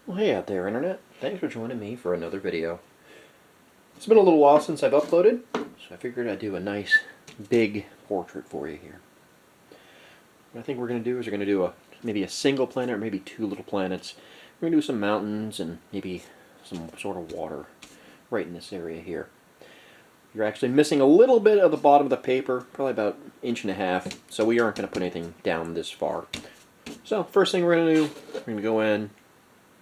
Well, hey out there, Internet. Thanks for joining me for another video. It's been a little while since I've uploaded, so I figured I'd do a nice, big portrait for you here. What I think we're going to do is we're going to do maybe a single planet or maybe two little planets. We're going to do some mountains and maybe some sort of water right in this area here. You're actually missing a little bit of the bottom of the paper, probably about 1.5 inches, so we aren't going to put anything down this far. So, first thing we're going to do, we're going to go in,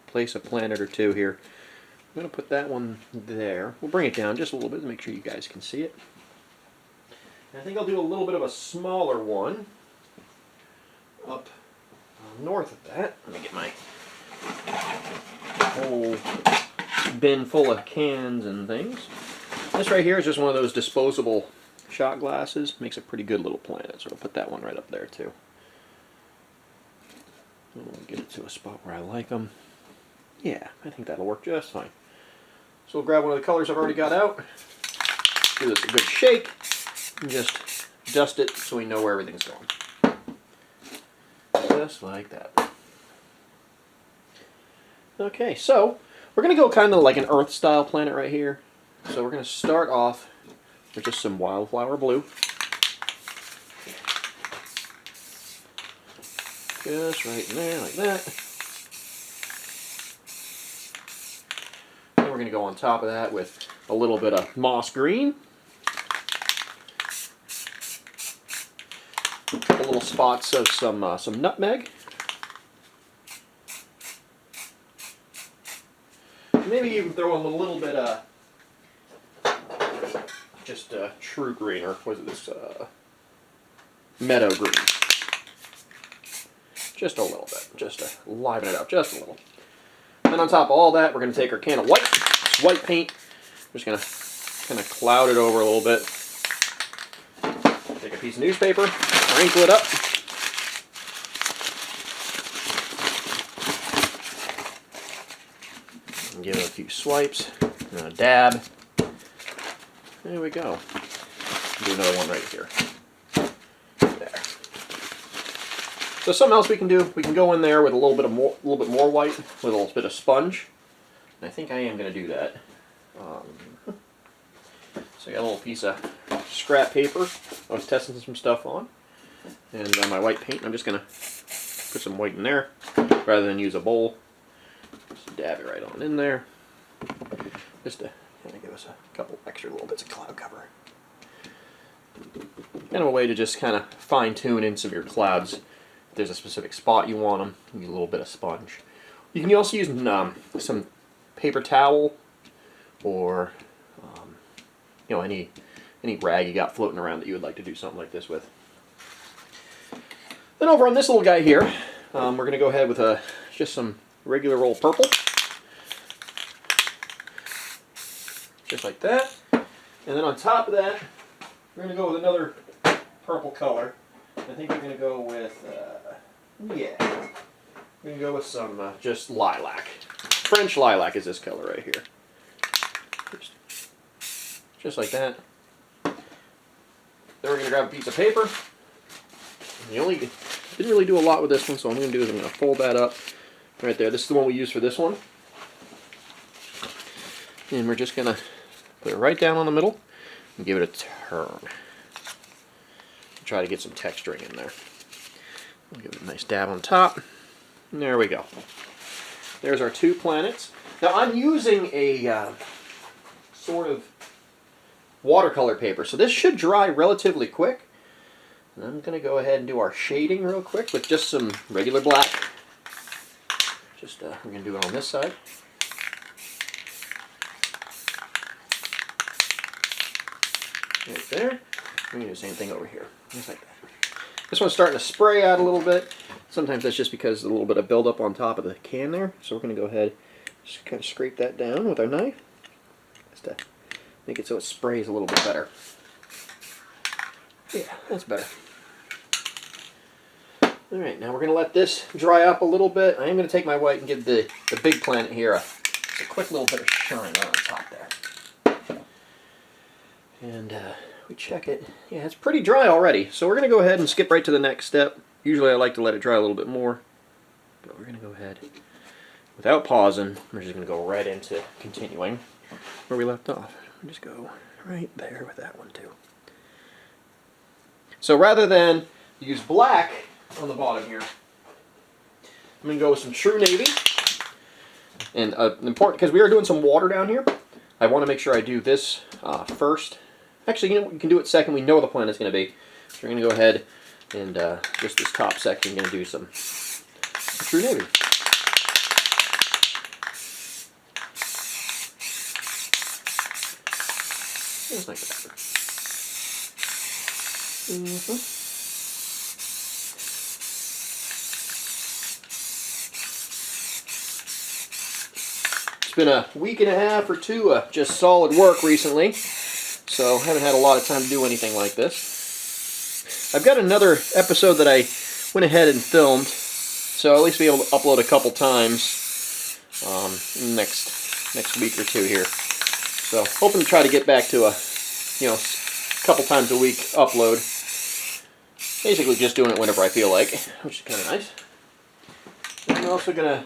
place a planet or two here. I'm going to put that one there. We'll bring it down just a little bit to make sure you guys can see it. And I think I'll do a little bit of a smaller one up north of that. Let me get my whole bin full of cans and things. This right here is just one of those disposable shot glasses. Makes a pretty good little planet, so I'll put that one right up there too. We'll get it to a spot where I like them. Yeah, I think that'll work just fine. So we'll grab one of the colors I've already got out, give this a good shake, and just dust it so we know where everything's going. Just like that. Okay, so we're going to go kind of like an Earth-style planet right here. So we're going to start off with just some wildflower blue. Just right in there, like that. Then we're going to go on top of that with a little bit of moss green. A couple little spots of some nutmeg. Maybe even throw in a little bit of just true green, or was it this meadow green? Just a little bit, just to liven it up just a little. Then on top of all that, we're going to take our can of white paint. We're just going to kind of cloud it over a little bit. Take a piece of newspaper, wrinkle it up. And give it a few swipes, and a dab. There we go. Do another one right here. There. So something else we can do, we can go in there with a little bit more white, with a little bit of sponge. And I think I am going to do that. So I got a little piece of scrap paper I was testing some stuff on. And my white paint, I'm just going to put some white in there, rather than use a bowl. Just dab it right on in there. Just to kind of give us a couple extra little bits of cloud cover. Kind of a way to just kind of fine-tune in some of your clouds. If there's a specific spot you want them, use a little bit of sponge. You can also use some paper towel, or you know, any rag you got floating around that you would like to do something like this with. Then over on this little guy here, we're going to go ahead with just some regular old purple. Just like that. And then on top of that, we're going to go with another purple color. I think we're going to go with, we're going to go with some just lilac. French lilac is this color right here. Just like that. Then we're going to grab a piece of paper. And didn't really do a lot with this one, so what I'm going to do is I'm going to fold that up right there. This is the one we use for this one. And we're just going to put it right down on the middle and give it a turn. Try to get some texturing in there. We'll give it a nice dab on top. And there we go. There's our two planets. Now I'm using a sort of watercolor paper, so this should dry relatively quick. And I'm going to go ahead and do our shading real quick with just some regular black. Just we're going to do it on this side. Right there. We're going to do the same thing over here. Just like that. This one's starting to spray out a little bit. Sometimes that's just because there's a little bit of buildup on top of the can there. So we're going to go ahead and just kind of scrape that down with our knife. Just to make it so it sprays a little bit better. Yeah, that's better. Alright, now we're going to let this dry up a little bit. I am going to take my white and give the big planet here a quick little bit of shine on top there. And we check it. Yeah, it's pretty dry already. So we're going to go ahead and skip right to the next step. Usually I like to let it dry a little bit more. But we're going to go ahead without pausing, we're just going to go right into continuing where we left off. We just go right there with that one too. So rather than use black on the bottom here, I'm going to go with some True Navy. And important, because we are doing some water down here, I want to make sure I do this first. Actually, you know, we can do it second. We know where the plant is going to be. So we're going to go ahead and just this top section, going to do some True Navy. Just like that. It's been a week and a half or two of just solid work recently, so haven't had a lot of time to do anything like this. I've got another episode that I went ahead and filmed, so I'll at least be able to upload a couple times next week or two here. So hoping to try to get back to a couple times a week upload. Basically just doing it whenever I feel like, which is kind of nice. And I'm also gonna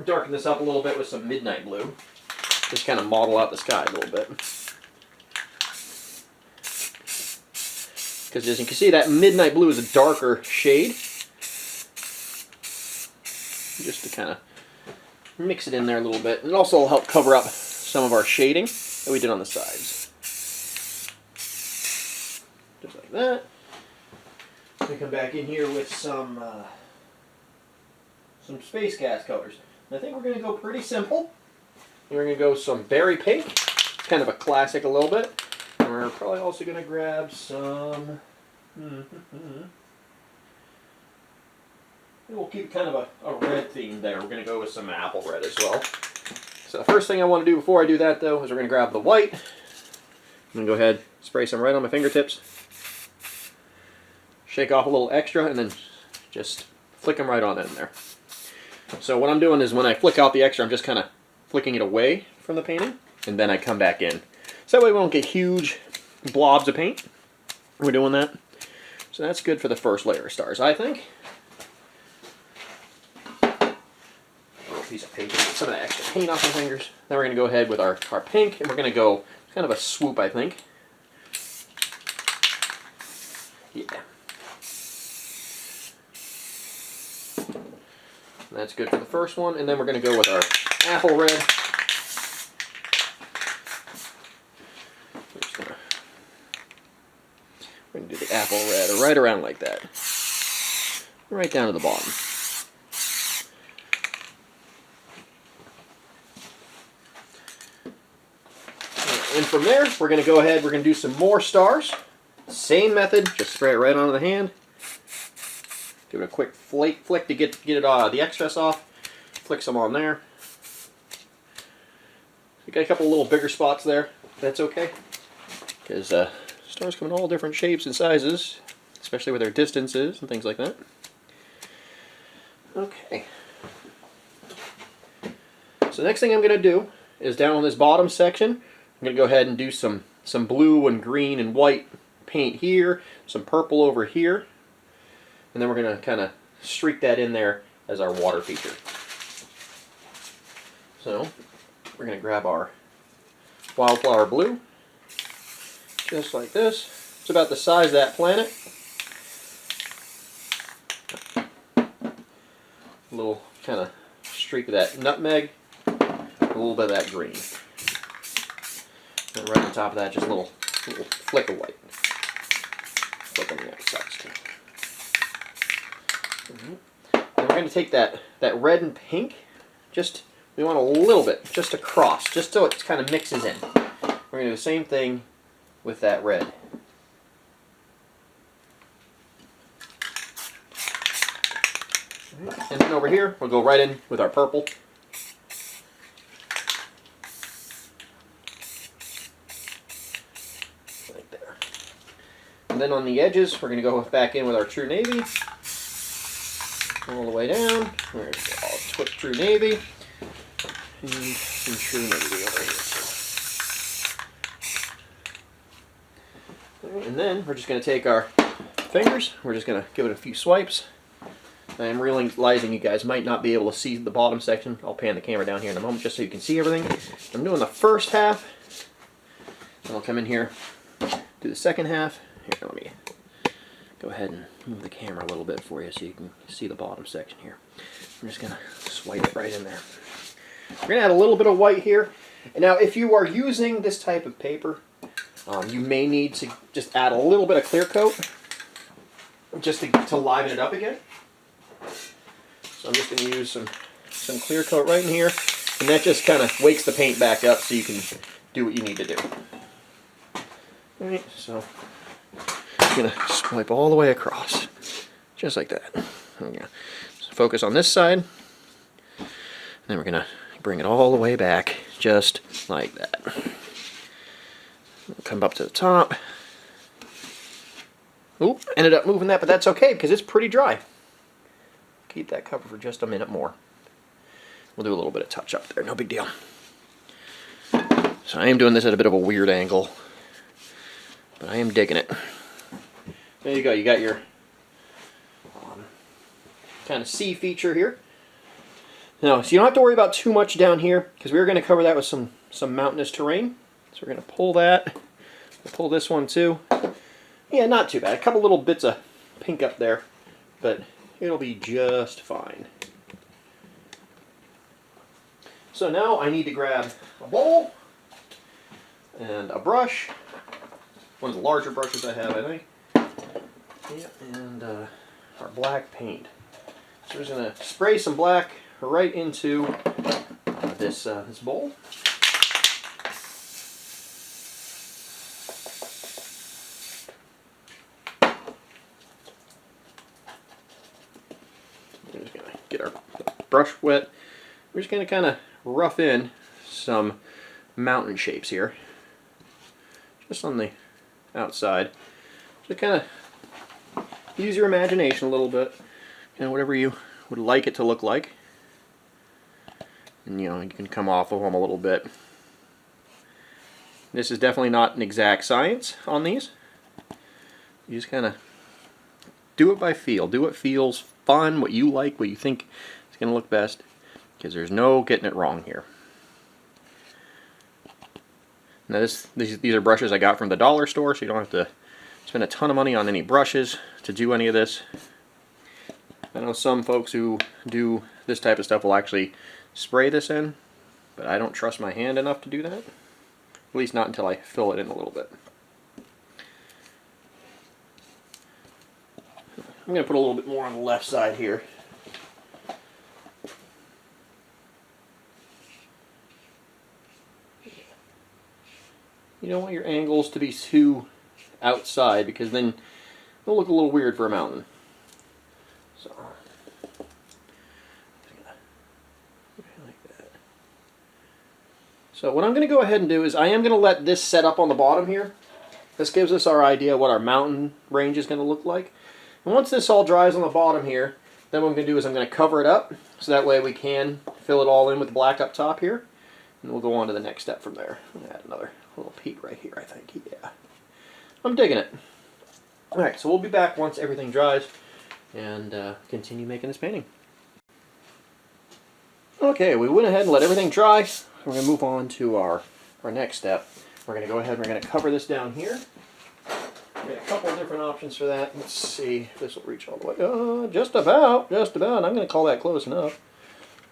darken this up a little bit with some midnight blue. Just kind of model out the sky a little bit. Because as you can see, that midnight blue is a darker shade. Just to kind of mix it in there a little bit. And it also will help cover up some of our shading that we did on the sides. Just like that. We come back in here with some Space Gas colors. I think we're going to go pretty simple. We're going to go some berry pink. It's kind of a classic a little bit. And we're probably also going to grab some... We'll keep kind of a red theme there. We're going to go with some apple red as well. So the first thing I want to do before I do that, though, is we're going to grab the white. I'm going to go ahead, spray some right on my fingertips. Shake off a little extra, and then just flick them right on in there. So what I'm doing is when I flick out the extra, I'm just kind of flicking it away from the painting, and then I come back in. So that way we don't get huge blobs of paint. We're doing that. So that's good for the first layer of stars, I think. A little piece of paper, get some of that extra paint off my fingers. Then we're going to go ahead with our pink, and we're going to go kind of a swoop, I think. Yeah. That's good for the first one, and then we're going to go with our apple red. We're going to do the apple red right around like that. Right down to the bottom. And from there, we're going to go ahead, we're going to do some more stars. Same method, just spray it right onto the hand. Give it a quick flick to get it the excess off. Flick some on there. You got a couple little bigger spots there. That's okay, because stars come in all different shapes and sizes, especially with their distances and things like that. Okay. So the next thing I'm going to do is down on this bottom section, I'm going to go ahead and do some blue and green and white paint here, some purple over here. And then we're going to kind of streak that in there as our water feature. So we're going to grab our wildflower blue, just like this. It's about the size of that planet. A little kind of streak of that nutmeg, a little bit of that green. And right on top of that, just a little flick of white. Flick on the outside too. And we're going to take that red and pink, we want a little bit, just across, just so it kind of mixes in. We're going to do the same thing with that red. And then over here, we'll go right in with our purple. Right there. And then on the edges, we're going to go back in with our True Navy. All the way down. There's all True Navy. And some True Navy over here too. And then we're just going to take our fingers, we're just going to give it a few swipes. I am realizing you guys might not be able to see the bottom section. I'll pan the camera down here in a moment just so you can see everything. I'm doing the first half. Then I'll come in here, do the second half. Here, let me go ahead and move the camera a little bit for you so you can see the bottom section here. I'm just going to swipe it right in there. We're going to add a little bit of white here. And now if you are using this type of paper, you may need to just add a little bit of clear coat just to liven it up again. So I'm just going to use some clear coat right in here, and that just kind of wakes the paint back up so you can do what you need to do. Alright, so I'm going to swipe all the way across, just like that. Okay. So focus on this side, and then we're going to bring it all the way back, just like that. Come up to the top. Oop, ended up moving that, but that's okay because it's pretty dry. Keep that covered for just a minute more. We'll do a little bit of touch up there, no big deal. So I am doing this at a bit of a weird angle, but I am digging it. There you go, you got your kind of C feature here. Now, so you don't have to worry about too much down here because we're going to cover that with some mountainous terrain. So we're going to pull that. We'll pull this one too. Yeah, not too bad. A couple little bits of pink up there, but it'll be just fine. So now I need to grab a bowl and a brush. One of the larger brushes I have, I think. Yeah, and our black paint. So we're just going to spray some black right into this bowl. We're just going to get our brush wet. We're just going to kind of rough in some mountain shapes here, just on the outside. Just kind of use your imagination a little bit, whatever you would like it to look like. And you can come off of them a little bit. This is definitely not an exact science on these. You just kind of do it by feel. Do what feels fun, what you like, what you think is going to look best, because there's no getting it wrong here. Now these are brushes I got from the dollar store, so you don't have to spend a ton of money on any brushes to do any of this. I know some folks who do this type of stuff will actually spray this in, but I don't trust my hand enough to do that. At least not until I fill it in a little bit. I'm going to put a little bit more on the left side here. You don't want your angles to be too outside because then they'll look a little weird for a mountain. So, like that. So what I'm going to go ahead and do is I am going to let this set up on the bottom here. This gives us our idea what our mountain range is going to look like. And once this all dries on the bottom here, then what I'm going to do is I'm going to cover it up so that way we can fill it all in with black up top here. And we'll go on to the next step from there. I'm going to add another little peak right here, I think. Yeah. I'm digging it. Alright, so we'll be back once everything dries and continue making this painting. Okay, we went ahead and let everything dry. We're going to move on to our next step. We're going to go ahead and we're going to cover this down here. We got a couple of different options for that. Let's see if this will reach all the way. Just about. I'm going to call that close enough.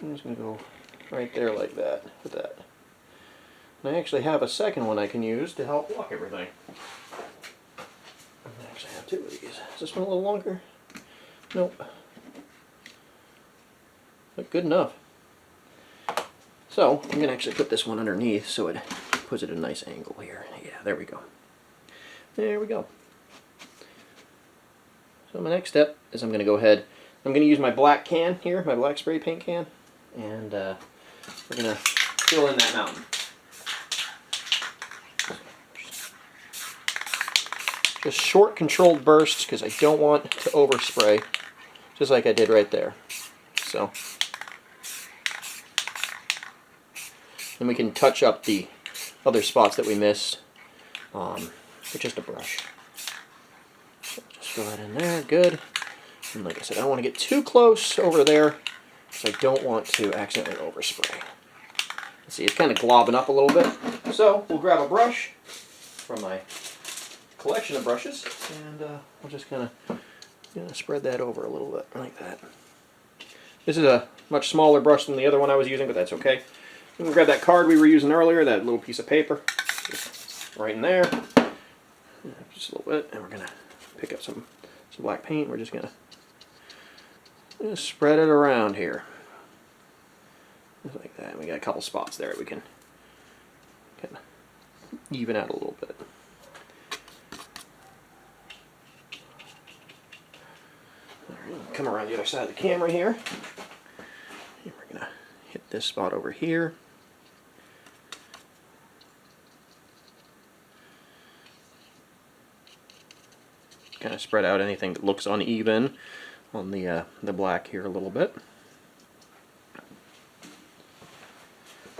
I'm just going to go right there like that with that. And I actually have a second one I can use to help block everything. I actually have two of these. Is this one a little longer? Nope. But good enough. So I'm going to actually put this one underneath so it puts it at a nice angle here. Yeah, there we go. There we go. So my next step is I'm going to go ahead, I'm going to use my black can here, my black spray paint can, and we're going to fill in that mountain. Just short controlled bursts because I don't want to overspray, just like I did right there. So, and we can touch up the other spots that we missed with just a brush. So just fill that in there, good. And like I said, I don't want to get too close over there because I don't want to accidentally overspray. See, it's kind of globbing up a little bit. So we'll grab a brush from my collection of brushes, and we'll just kind of spread that over a little bit like that. This is a much smaller brush than the other one I was using, but that's okay. I'm gonna grab that card we were using earlier, that little piece of paper, just right in there, just a little bit, and we're gonna pick up some black paint. We're just gonna spread it around here. Just like that. We got a couple spots there we can kind of even out a little bit. Alright, come around the other side of the camera here. And we're going to hit this spot over here. Kind of spread out anything that looks uneven on the black here a little bit.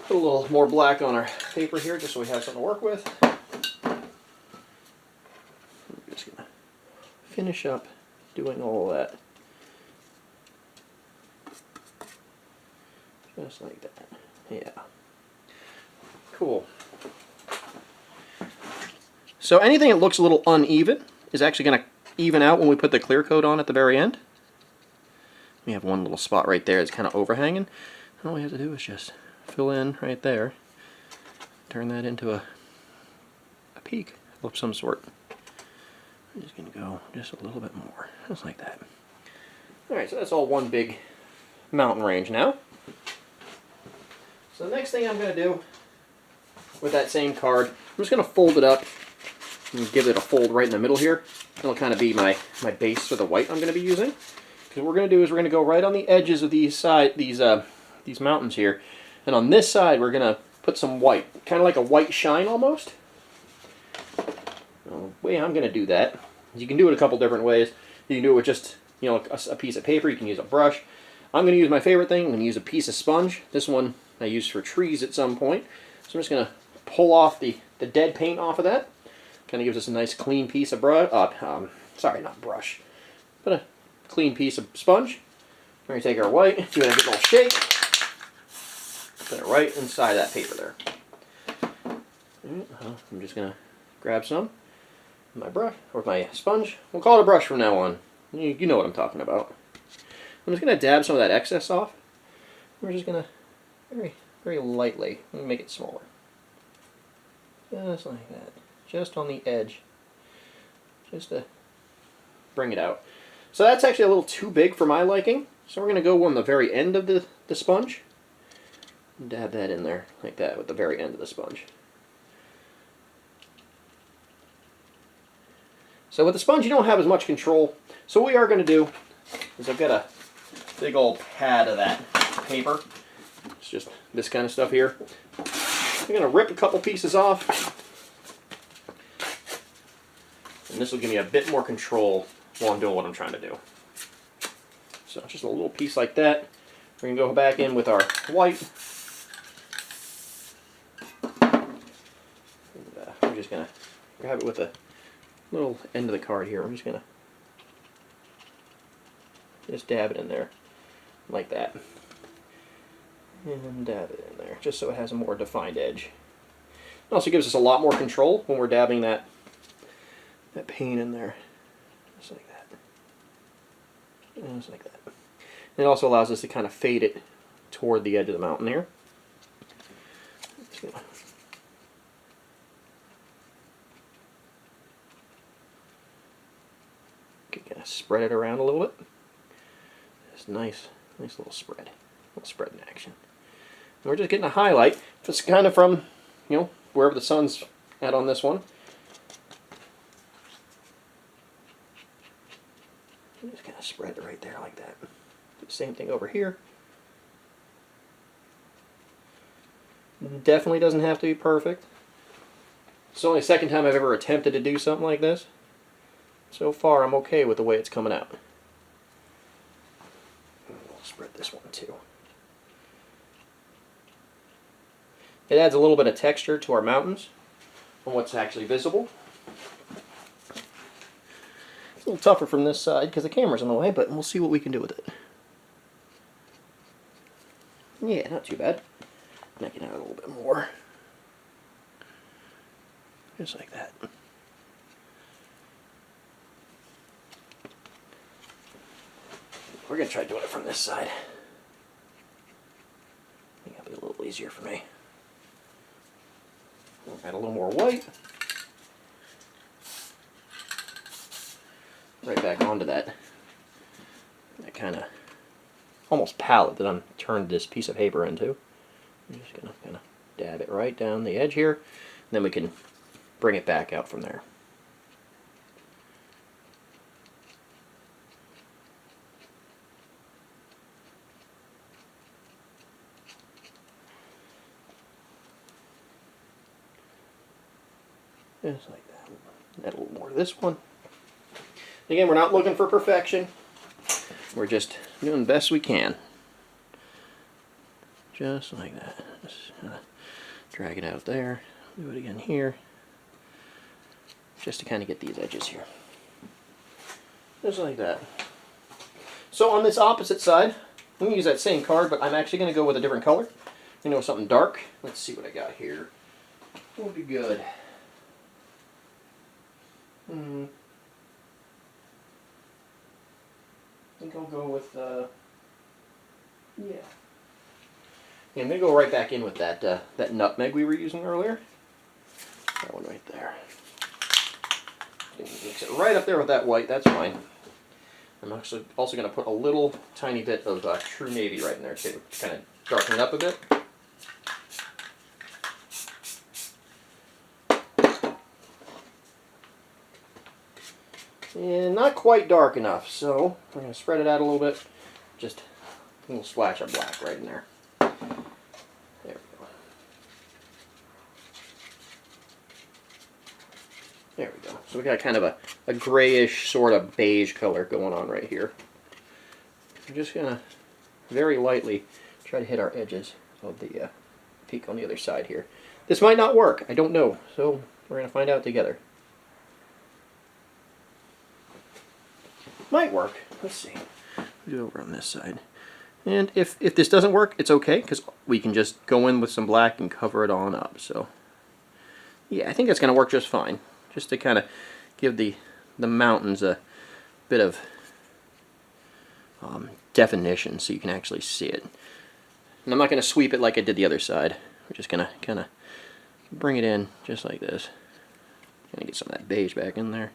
Put a little more black on our paper here just so we have something to work with. I'm just going to finish up doing all of that. Just like that. Yeah. Cool. So anything that looks a little uneven is actually going to even out when we put the clear coat on at the very end. We have one little spot right there that's kind of overhanging. And all we have to do is just fill in right there, turn that into a peak of some sort. I'm just going to go just a little bit more, just like that. Alright, so that's all one big mountain range now. So the next thing I'm going to do with that same card, I'm just going to fold it up and give it a fold right in the middle here. That'll kind of be my base for the white I'm going to be using. Because what we're going to do is we're going to go right on the edges of these mountains here. And on this side, we're going to put some white, kind of like a white shine almost. The way I'm going to do that, you can do it a couple different ways. You can do it with just, you know, a piece of paper. You can use a brush. I'm going to use my favorite thing. I'm going to use a piece of sponge. This one I used for trees at some point. So I'm just going to pull off the dead paint off of that. Kind of gives us a nice clean piece of brush. Sorry, not brush, but a clean piece of sponge. We're going to take our white, give it a good little shake. Put it right inside that paper there. I'm just going to grab some of my brush, or my sponge. We'll call it a brush from now on. You know what I'm talking about. I'm just going to dab some of that excess off. We're just going to very, very lightly make it smaller. Just like that. Just on the edge. Just to bring it out. So that's actually a little too big for my liking. So we're going to go on the very end of the sponge. Dab that in there like that with the very end of the sponge. So with the sponge you don't have as much control. So what we are going to do is I've got a big old pad of that paper. It's just this kind of stuff here. I'm going to rip a couple pieces off. And this will give me a bit more control while I'm doing what I'm trying to do. So just a little piece like that. We're going to go back in with our white. We're just going to grab it with a little end of the card here. I'm just going to just dab it in there like that. And dab it in there just so it has a more defined edge. It also gives us a lot more control when we're dabbing that paint in there. Just like that. Just like that. And it also allows us to kind of fade it toward the edge of the mountain here. Kind of spread it around a little bit. It's nice little spread. Little spread in action. And we're just getting a highlight. It's kind of from, you know, wherever the sun's at on this one. Just kind of spread it right there like that. Do the same thing over here. Definitely doesn't have to be perfect. It's only the second time I've ever attempted to do something like this. So far, I'm okay with the way it's coming out. We'll spread this one too. It adds a little bit of texture to our mountains on what's actually visible. It's a little tougher from this side because the camera's in the way, but we'll see what we can do with it. Yeah, not too bad. Make it out a little bit more. Just like that. We're going to try doing it from this side. I think that'll be a little easier for me. We'll add a little more white. Right back onto that kind of almost palette that I'm turned this piece of paper into. I'm just going to kind of dab it right down the edge here, and then we can bring it back out from there. Just like that. Add a little more to this one. Again, we're not looking for perfection. We're just doing the best we can. Just like that. Just drag it out there. Do it again here. Just to kind of get these edges here. Just like that. So on this opposite side, I'm going to use that same card, but I'm actually going to go with a different color. You know, something dark. Let's see what I got here. What would be good? I think I'll go with, yeah. I'm going to go right back in with that, that nutmeg we were using earlier. That one right there. Mix it right up there with that white, that's fine. I'm actually also going to put a little tiny bit of True Navy right in there too, to kind of darken it up a bit. And not quite dark enough, so we're going to spread it out a little bit. Just a little splash of black right in there. There we go. There we go. So we got kind of a grayish sort of beige color going on right here. I'm just going to very lightly try to hit our edges of the peak on the other side here. This might not work, I don't know, so we're going to find out together. Might work. Let's see. Do it over on this side. And if this doesn't work, it's okay, because we can just go in with some black and cover it on up. So, yeah, I think that's going to work just fine. Just to kind of give the mountains a bit of definition so you can actually see it. And I'm not going to sweep it like I did the other side. We're just going to kind of bring it in just like this. Going to get some of that beige back in there.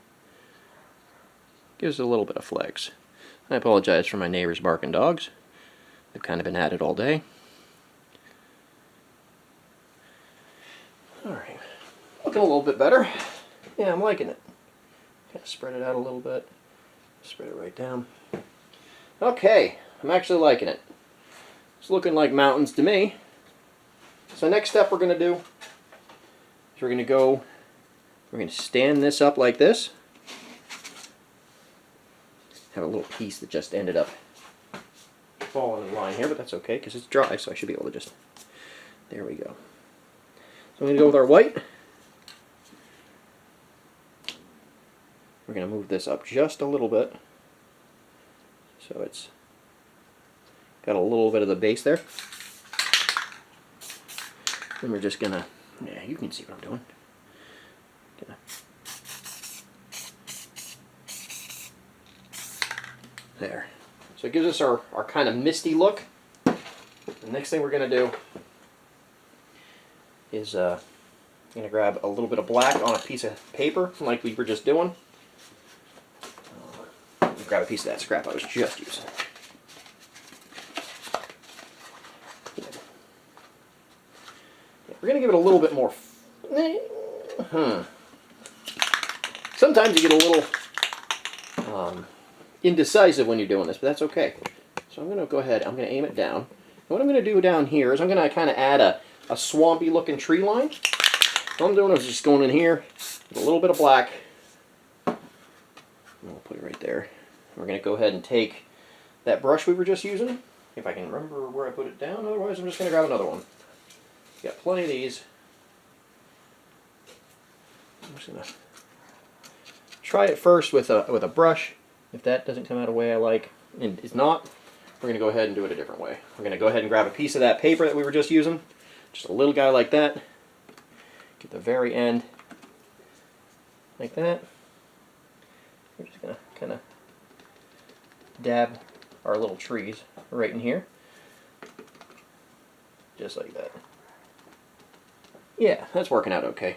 Gives it a little bit of flex. I apologize for my neighbors barking dogs. They've kind of been at it all day. Alright. Looking a little bit better. Yeah, I'm liking it. Kind of spread it out a little bit. Spread it right down. Okay, I'm actually liking it. It's looking like mountains to me. So next step we're going to do is we're going to stand this up like this. Have a little piece that just ended up falling in line here, but that's okay because it's dry, so I should be able to just, there we go. So I'm going to go with our white. We're going to move this up just a little bit so it's got a little bit of the base there. And we're just going to, yeah, you can see what I'm doing. There. So it gives us our kind of misty look. The next thing we're going to do is I'm going to grab a little bit of black on a piece of paper like we were just doing. Grab a piece of that scrap I was just using. We're going to give it a little bit more. Sometimes you get a little indecisive when you're doing this, but that's okay. So I'm going to go ahead, I'm going to aim it down. And what I'm going to do down here is I'm going to kind of add a swampy looking tree line. What I'm doing is just going in here with a little bit of black. And we'll put it right there. We're going to go ahead and take that brush we were just using, if I can remember where I put it down, otherwise I'm just going to grab another one. Got plenty of these. I'm just going to try it first with a brush. If that doesn't come out the way I like, and it's not, we're going to go ahead and do it a different way. We're going to go ahead and grab a piece of that paper that we were just using, just a little guy like that, get the very end like that. We're just going to kind of dab our little trees right in here, just like that. Yeah, that's working out okay.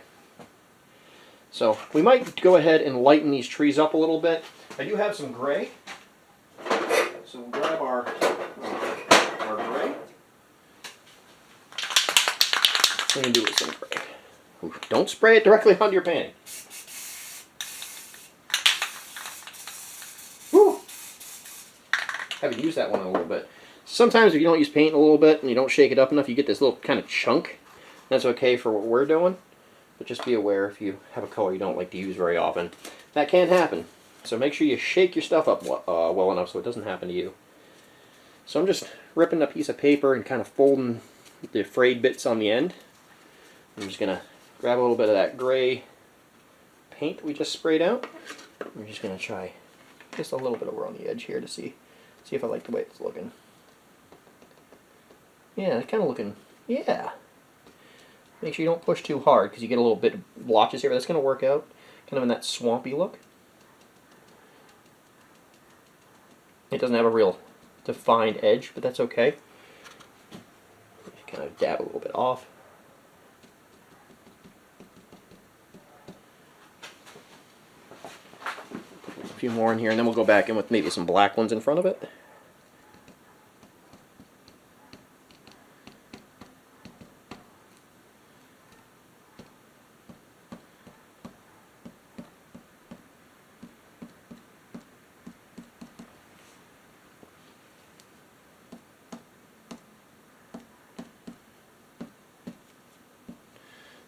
So we might go ahead and lighten these trees up a little bit. I do have some gray, so we'll grab our gray. What are you going to do with some gray? Ooh, don't spray it directly onto your painting. Whew. Haven't used that one in a little bit. Sometimes if you don't use paint in a little bit and you don't shake it up enough, you get this little kind of chunk. That's okay for what we're doing, but just be aware if you have a color you don't like to use very often. That can happen. So make sure you shake your stuff up well enough so it doesn't happen to you. So I'm just ripping a piece of paper and kind of folding the frayed bits on the end. I'm just going to grab a little bit of that gray paint that we just sprayed out. I'm just going to try just a little bit over on the edge here to see if I like the way it's looking. Yeah, it's kind of looking, yeah. Make sure you don't push too hard because you get a little bit of blotches here, but that's going to work out kind of in that swampy look. It doesn't have a real defined edge, but that's okay. Just kind of dab a little bit off. A few more in here, and then we'll go back in with maybe some black ones in front of it.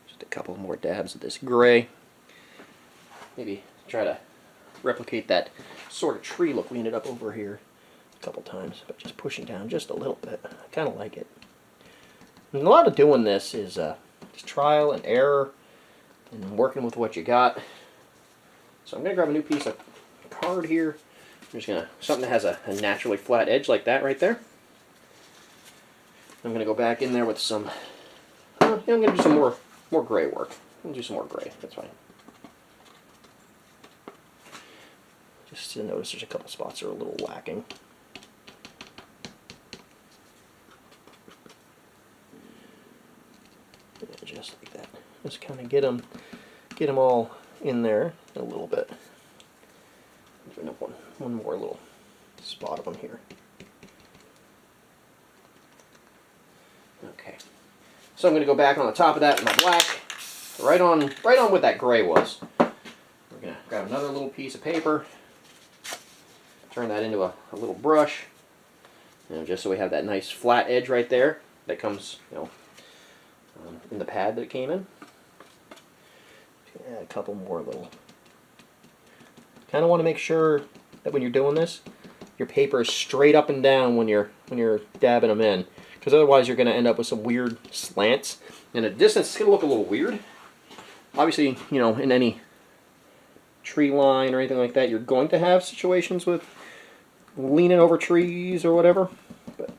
Just a couple more dabs of this gray. Maybe try to replicate that sort of tree look we ended up over here a couple times, but just pushing down just a little bit. I kind of like it. And a lot of doing this is just trial and error and working with what you got. So I'm going to grab a new piece of card here. I'm just going to, something that has a naturally flat edge like that right there. I'm going to go back in there with some, I'm going to do some more gray work. I'm going to do some more gray, that's fine. Just to notice there's a couple spots that are a little lacking. Yeah, just like that. Just kind of get them all in there a little bit. Bring up one more little spot of them here. Okay. So I'm going to go back on the top of that with my black, right on what that gray was. We're going to grab another little piece of paper. Turn that into a little brush, just so we have that nice flat edge right there that comes, in the pad that it came in. Just gonna add a couple more little. Kind of want to make sure that when you're doing this, your paper is straight up and down when you're dabbing them in, because otherwise you're going to end up with some weird slants. And at distance, it's going to look a little weird. Obviously, in any tree line or anything like that, you're going to have situations with leaning over trees or whatever, but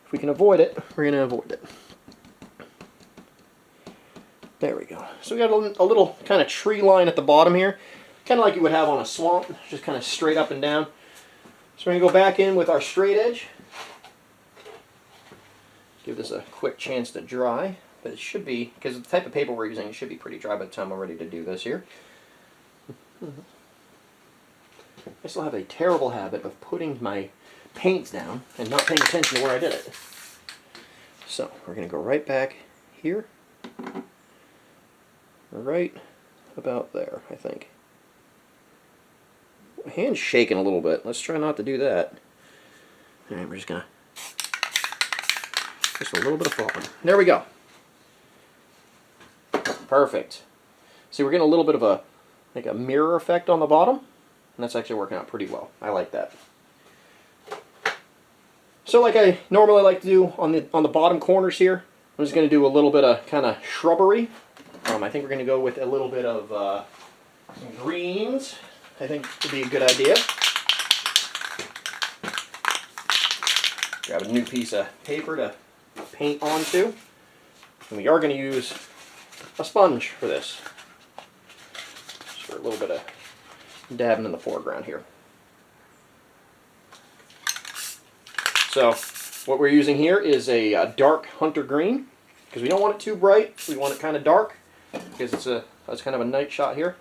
if we can avoid it, we're going to avoid it. There we go. So we got a little kind of tree line at the bottom here, kind of like you would have on a swamp, just kind of straight up and down. So we're going to go back in with our straight edge. Give this a quick chance to dry, but it should be, because the type of paper we're using, it should be pretty dry by the time we're ready to do this here. I still have a terrible habit of putting my paints down and not paying attention to where I did it. So we're going to go right back here, right about there, I think. My hand's shaking a little bit. Let's try not to do that. All right, we're just going to, just a little bit of foam. There we go. Perfect. See, we're getting a little bit of a, like a mirror effect on the bottom. And that's actually working out pretty well. I like that. So like I normally like to do on the bottom corners here, I'm just going to do a little bit of kind of shrubbery. I think we're going to go with a little bit of some greens. I think would be a good idea. Grab a new piece of paper to paint onto. And we are going to use a sponge for this. Just for a little bit of dabbing in the foreground here. So what we're using here is a dark hunter green, because we don't want it too bright. We want it kind of dark because it's kind of a night shot here.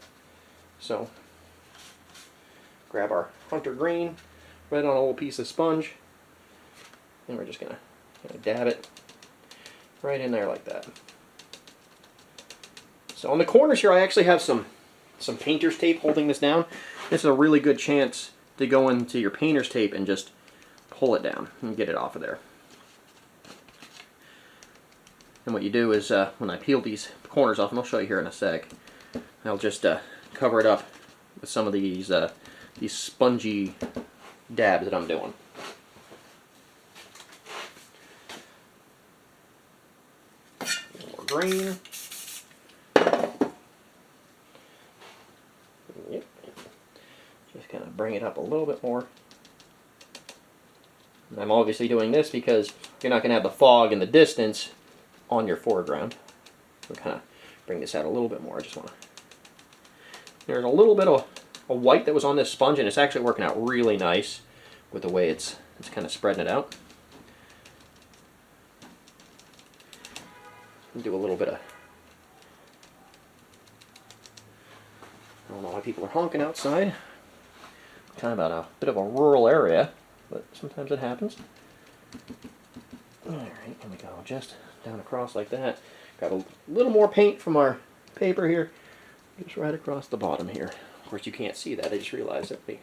So grab our hunter green, right on a little piece of sponge, and we're just gonna dab it right in there like that. So on the corners here, I actually have some painter's tape holding this down. This is a really good chance to go into your painter's tape and just pull it down and get it off of there. And what you do is, when I peel these corners off, and I'll show you here in a sec, I'll just cover it up with some of these spongy dabs that I'm doing. More green. Yep. Just kind of bring it up a little bit more. And I'm obviously doing this because you're not going to have the fog in the distance on your foreground. We'll kind of bring this out a little bit more. I just want to. There's a little bit of a white that was on this sponge, and it's actually working out really nice with the way it's kind of spreading it out. Do a little bit of. I don't know why people are honking outside. Kind of a bit of a rural area, but sometimes it happens. Alright, here we go. Just down across like that. Got a little more paint from our paper here. Just right across the bottom here. Of course, you can't see that. I just realized that. Go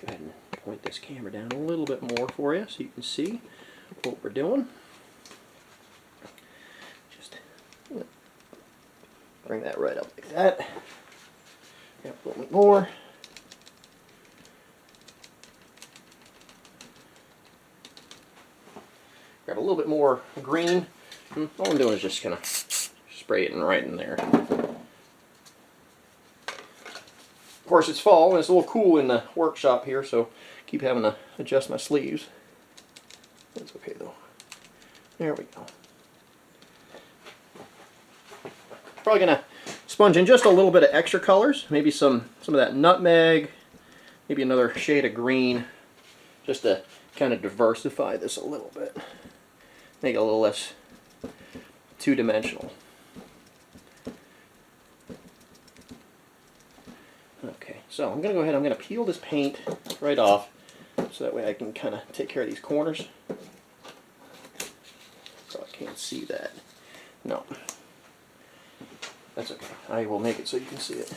ahead and point this camera down a little bit more for you so you can see what we're doing. Just bring that right up like that. Yep, a little bit more. Grab a little bit more green. All I'm doing is just kind of spray it right in there. Of course, it's fall and it's a little cool in the workshop here, so keep having to adjust my sleeves. That's okay though. There we go. Probably gonna sponge in just a little bit of extra colors, maybe some of that nutmeg, maybe another shade of green, just to kind of diversify this a little bit. Make it a little less two-dimensional. Okay, so I'm going to go ahead, I'm going to peel this paint right off so that way I can kind of take care of these corners. So I can't see that. No. That's okay. I will make it so you can see it.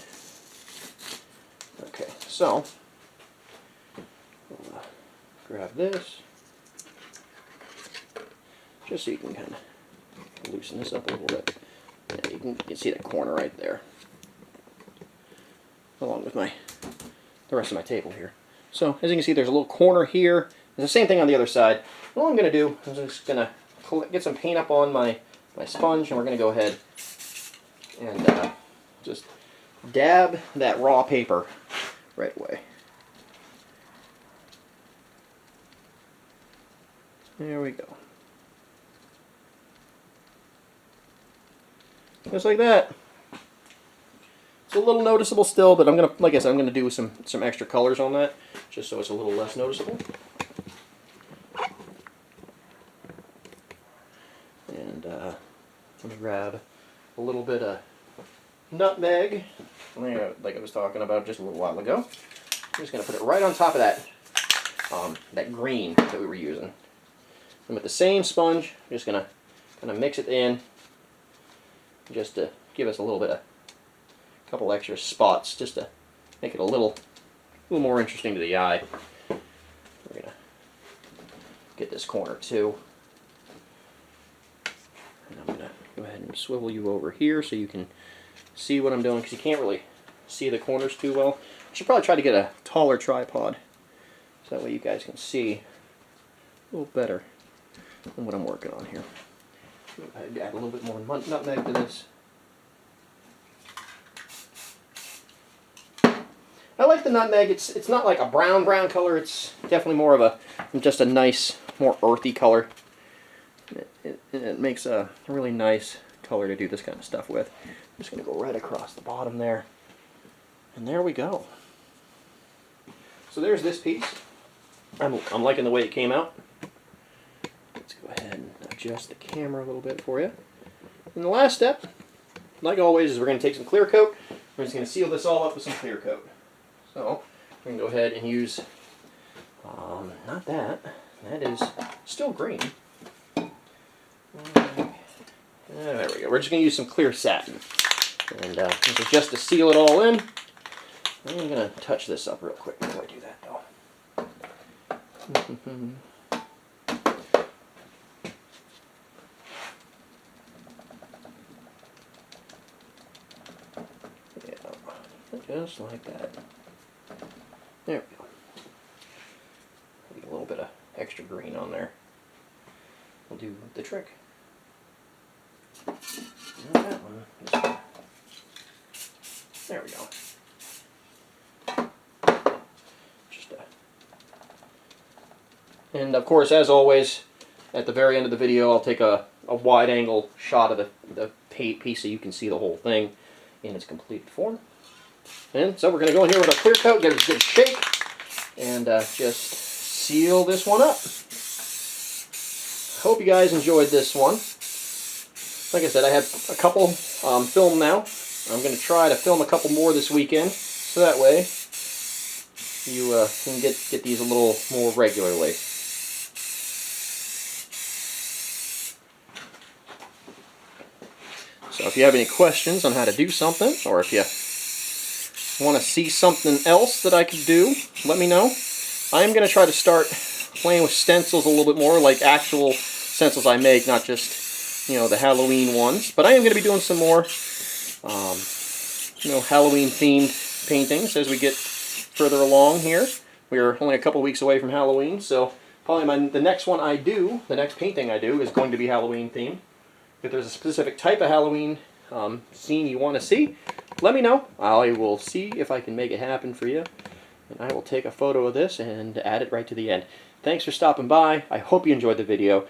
Okay, so we'll grab this. Just so you can kind of loosen this up a little bit. Yeah, you can see that corner right there, along with the rest of my table here. So as you can see, there's a little corner here. There's the same thing on the other side. All I'm going to do is I'm just going to get some paint up on my sponge, and we're going to go ahead and just dab that raw paper right away. There we go. Just like that. It's a little noticeable still, but I'm gonna, like I said, I'm gonna do some extra colors on that, just so it's a little less noticeable. And I'm gonna grab a little bit of nutmeg, like I was talking about just a little while ago. I'm just gonna put it right on top of that green that we were using. And with the same sponge, I'm just gonna kind of mix it in, just to give us a couple extra spots, just to make it a little more interesting to the eye. We're gonna get this corner too, and I'm gonna go ahead and swivel you over here so you can see what I'm doing, because you can't really see the corners too well. I should probably try to get a taller tripod so that way you guys can see a little better than what I'm working on here. I'd add a little bit more nutmeg to this. I like the nutmeg. It's not like a brown color. It's definitely more of just a nice, more earthy color. It makes a really nice color to do this kind of stuff with. I'm just going to go right across the bottom there. And there we go. So there's this piece. I'm liking the way it came out. Let's go ahead and adjust the camera a little bit for you. And the last step, like always, is we're going to take some clear coat. We're just going to seal this all up with some clear coat. So we're going to go ahead and use, not that. That is still green. There we go. We're just going to use some clear satin. And this is just to seal it all in. I'm going to touch this up real quick before I do that, though. Yeah, just like that. There we go. Get a little bit of extra green on there. We'll do the trick. Not that one. This one. There we go. And of course, as always, at the very end of the video, I'll take a wide angle shot of the piece so you can see the whole thing in its completed form. And so we're going to go in here with a clear coat, give it a good shake, and just seal this one up. Hope you guys enjoyed this one. Like I said, I have a couple filmed now. I'm going to try to film a couple more this weekend, so that way you can get these a little more regularly. So if you have any questions on how to do something, or if you want to see something else that I could do, let me know. I am going to try to start playing with stencils a little bit more, like actual stencils I make, not just, you know, the Halloween ones. But I am going to be doing some more, you know, Halloween-themed paintings as we get further along here. We are only a couple weeks away from Halloween, so probably the next one I do, the next painting I do, is going to be Halloween-themed. If there's a specific type of Halloween scene you want to see, let me know. I will see if I can make it happen for you. And I will take a photo of this and add it right to the end. Thanks for stopping by. I hope you enjoyed the video.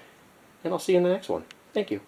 And I'll see you in the next one. Thank you.